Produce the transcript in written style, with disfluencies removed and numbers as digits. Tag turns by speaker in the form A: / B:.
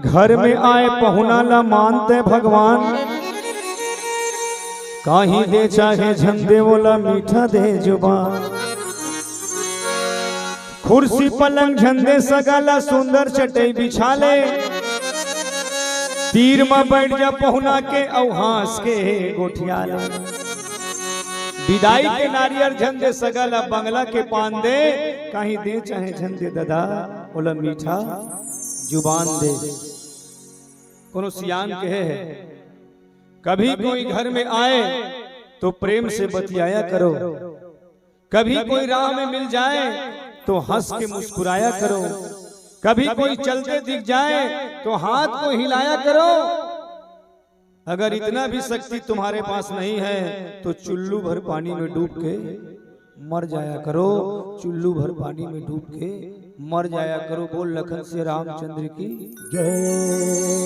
A: घर में आए पहुना ला मानते भगवान, काही दे चाहे झंडे बोला मीठा दे जुबान। कुर्सी पलंग झंडे सगाला सुंदर चटई बिछा ले, तीर में बैठ जा पहुना के औ हांस के गोठिया ले। विदाई के नारियल झंडे सगाला बंगला के पान दे, कहीं दे चाहे झंडे ददा बोला मीठा जुबान दे। कोनो सियान कहे है कभी कोई घर में आए तो प्रेम से बतियाया करो, कभी कोई राह में मिल जाए तो हंस के मुस्कुराया करो, कभी कोई चलते दिख जाए तो हाथ को हिलाया करो। अगर इतना भी शक्ति तुम्हारे पास नहीं है तो चुल्लू भर पानी में डूब के मर जाया करो, चुल्लू भर पानी में डूब के मर जाया करो। बोल लखन से रामचंद्र की जय।